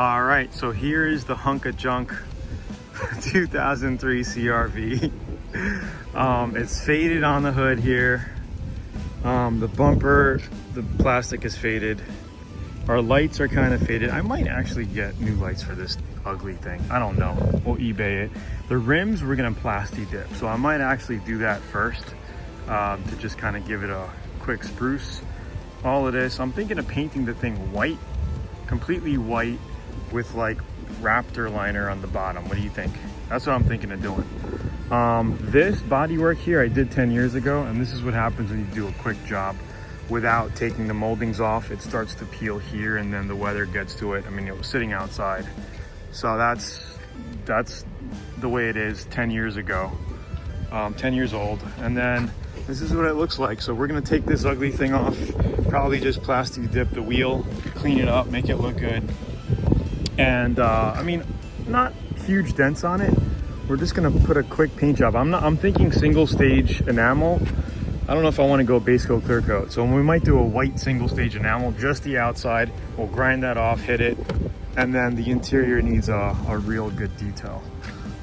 All right, so here is the hunk of junk 2003 CRV. It's faded on the hood here. The bumper, the plastic is faded. Our lights are kind of faded. I might actually get new lights for this ugly thing. I don't know. We'll eBay it. The rims we're gonna plasti dip, so I might actually do that first to just kind of give it a quick spruce. All of this, I'm thinking of painting the thing white, completely white, with like Raptor liner on the bottom. What do you think? That's what I'm thinking of doing. This bodywork here I did 10 years ago, and this is what happens when you do a quick job without taking the moldings off. It starts to peel here, and then the weather gets to it. I mean, it was sitting outside, so that's the way it is 10 years ago. 10 years old. And then this is what it looks like. So we're gonna take this ugly thing off, probably just plastic dip the wheel, clean it up, make it look good. And I mean, not huge dents on it. We're just gonna put a quick paint job. I'm thinking single stage enamel. I don't know if I want to go base coat, clear coat. So we might do a white single stage enamel, just the outside. We'll grind that off, hit it, and then the interior needs a real good detail.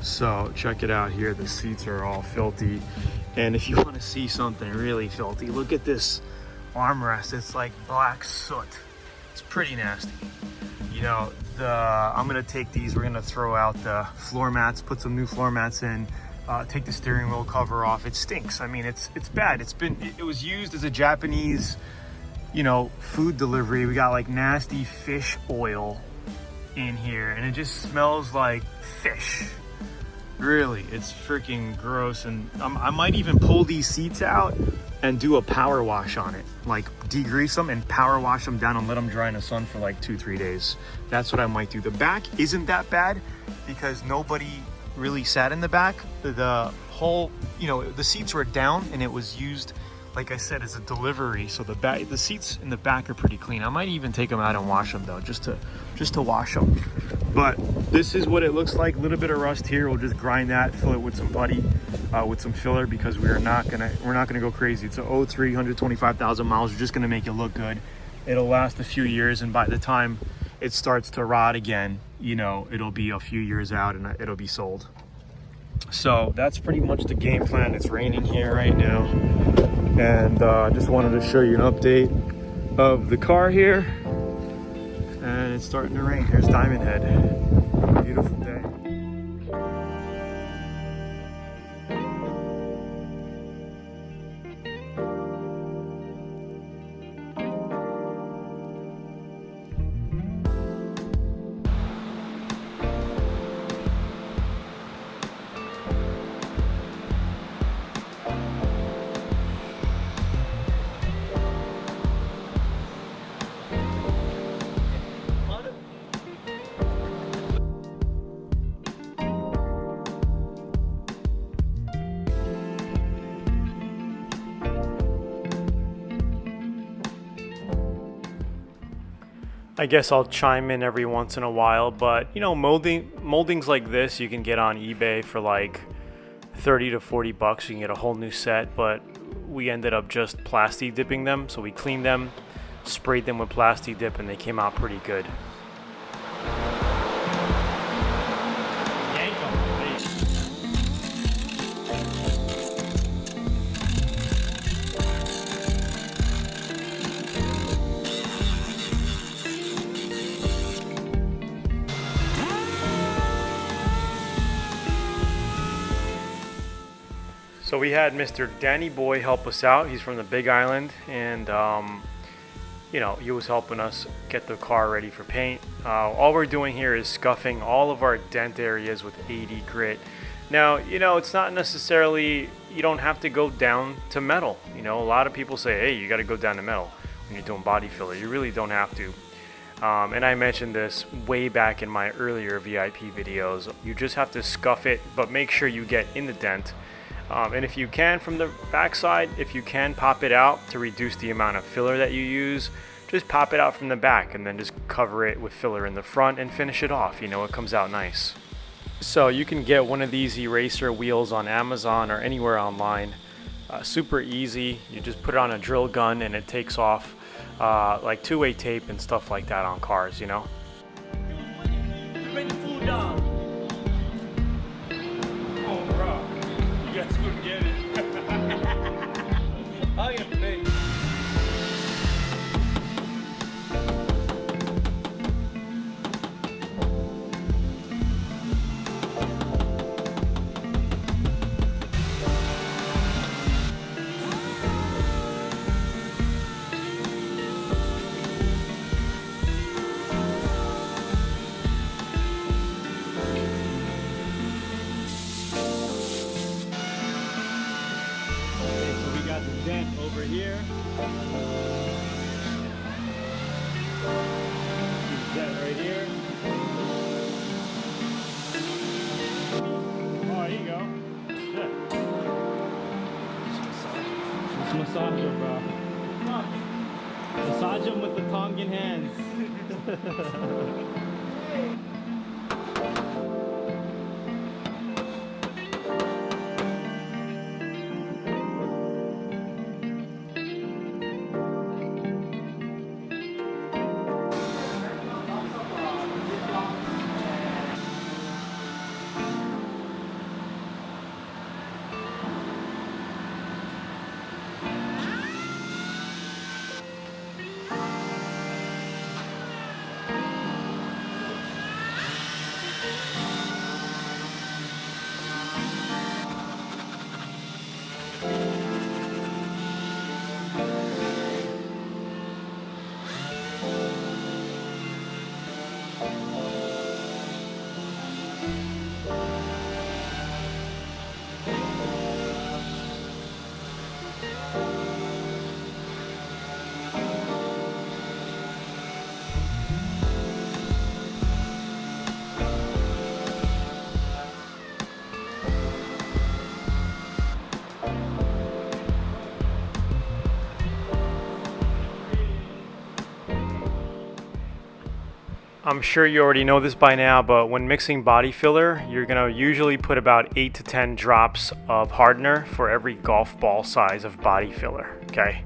So check it out here. The seats are all filthy. And if you want to see something really filthy, look at this armrest. It's like black soot. It's pretty nasty. You know, I'm gonna take these, we're gonna throw out the floor mats, put some new floor mats in, take the steering wheel cover off. It stinks. I mean, it's bad. It was used as a Japanese, you know, food delivery. We got like nasty fish oil in here, and it just smells like fish. Really, it's freaking gross. And I might even pull these seats out and do a power wash on it, like degrease them and power wash them down and let them dry in the sun for like 2-3 days. That's what I might do. The back isn't that bad because nobody really sat in the back. The whole, you know, the seats were down and it was used, like I said, as a delivery. So the seats in the back are pretty clean. I might even take them out and wash them though, just to wash them. But this is what it looks like. A little bit of rust here. We'll just grind that, fill it with some putty, with some filler, because we're not gonna go crazy. It's a 03, 125,000 miles. We're just gonna make it look good. It'll last a few years, and by the time it starts to rot again, you know, it'll be a few years out and it'll be sold. So that's pretty much the game plan. It's raining here right now, and I just wanted to show you an update of the car here. And it's starting to rain. Here's Diamond Head. Beautiful day. I guess I'll chime in every once in a while, but you know, moldings like this you can get on eBay for like 30 to 40 bucks. You can get a whole new set, but we ended up just plasti dipping them. So we cleaned them, sprayed them with plasti dip, and they came out pretty good. So we had Mr. Danny Boy help us out. He's from the Big Island, and you know, he was helping us get the car ready for paint. All we're doing here is scuffing all of our dent areas with 80 grit. Now, you know, it's not necessarily, you don't have to go down to metal. You know, a lot of people say, hey, you got to go down to metal when you're doing body filler. You really don't have to. And I mentioned this way back in my earlier VIP videos. You just have to scuff it, but make sure you get in the dent. And if you can, from the backside, if you can pop it out to reduce the amount of filler that you use, just pop it out from the back and then just cover it with filler in the front and finish it off. You know, it comes out nice. So you can get one of these eraser wheels on Amazon or anywhere online. Super easy. You just put it on a drill gun and it takes off like two-way tape and stuff like that on cars, you know. LearnAutoBodyAndPaint. So we got the dent over here. Dent right here. Oh, there you go. Good. Just massage him, bro. Massage him with the Tongan hands. I'm sure you already know this by now, but when mixing body filler, you're going to usually put about 8 to 10 drops of hardener for every golf ball size of body filler, okay?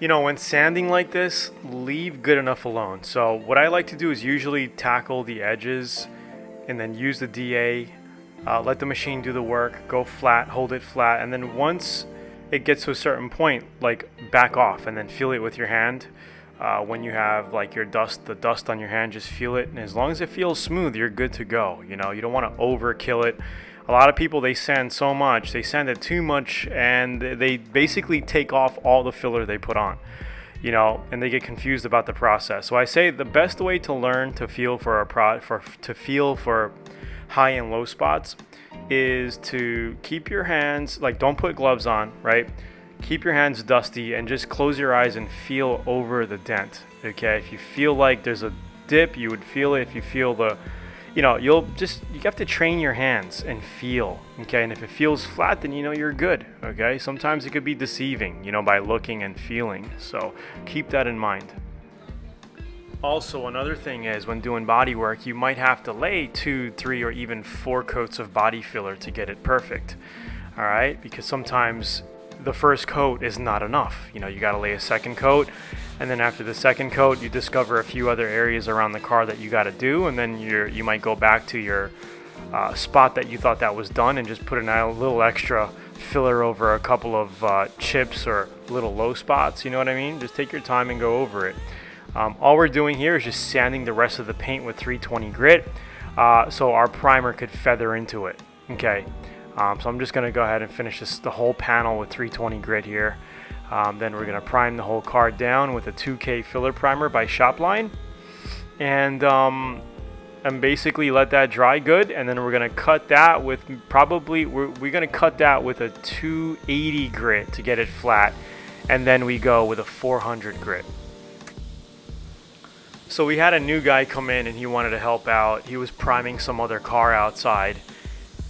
You know, when sanding like this, leave good enough alone. So what I like to do is usually tackle the edges and then use the DA, let the machine do the work, go flat, hold it flat, and then once it gets to a certain point, like back off and then feel it with your hand. When you have like the dust on your hand, just feel it, and as long as it feels smooth, you're good to go. You know, you don't want to overkill it. A lot of people, they sand so much, they sand it too much, and they basically take off all the filler they put on, you know, and they get confused about the process. So I say the best way to learn to feel for high and low spots is to keep your hands, like, don't put gloves on, right? Keep your hands dusty and just close your eyes and feel over the dent. Okay, if you feel like there's a dip, you would feel it. If you feel the, you know, you have to train your hands and feel. Okay, and if it feels flat, then you know you're good. Okay, sometimes it could be deceiving, you know, by looking and feeling. So keep that in mind. Also, another thing is when doing body work, you might have to lay 2, 3, or even 4 coats of body filler to get it perfect. All right, because sometimes the first coat is not enough. You know, you got to lay a second coat, and then after the second coat, you discover a few other areas around the car that you got to do, and then you might go back to your spot that you thought that was done and just put a little extra filler over a couple of chips or little low spots. You know what I mean? Just take your time and go over it. All we're doing here is just sanding the rest of the paint with 320 grit, so our primer could feather into it. Okay. So I'm just going to go ahead and finish the whole panel with 320 grit here. Then we're going to prime the whole car down with a 2K filler primer by ShopLine. And basically let that dry good. And then we're going to cut that with we're going to cut that with a 280 grit to get it flat. And then we go with a 400 grit. So we had a new guy come in and he wanted to help out. He was priming some other car outside.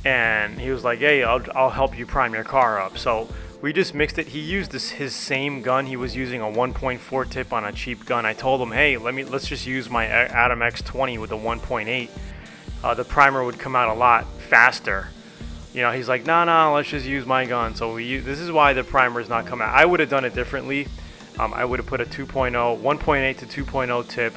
And he was like, hey, I'll help you prime your car up. So we just mixed it. He used his same gun. He was using a 1.4 tip on a cheap gun. I told him, hey, let's just use my Atom X20 with a 1.8. The primer would come out a lot faster. You know, he's like, no, let's just use my gun. So this is why the primer is not coming out. I would have done it differently. I would have put a 1.8 to 2.0 tip.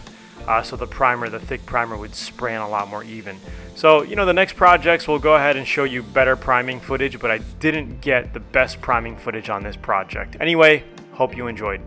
So the thick primer would spray in a lot more even. So, you know, the next projects will go ahead and show you better priming footage, but I didn't get the best priming footage on this project. Anyway, hope you enjoyed.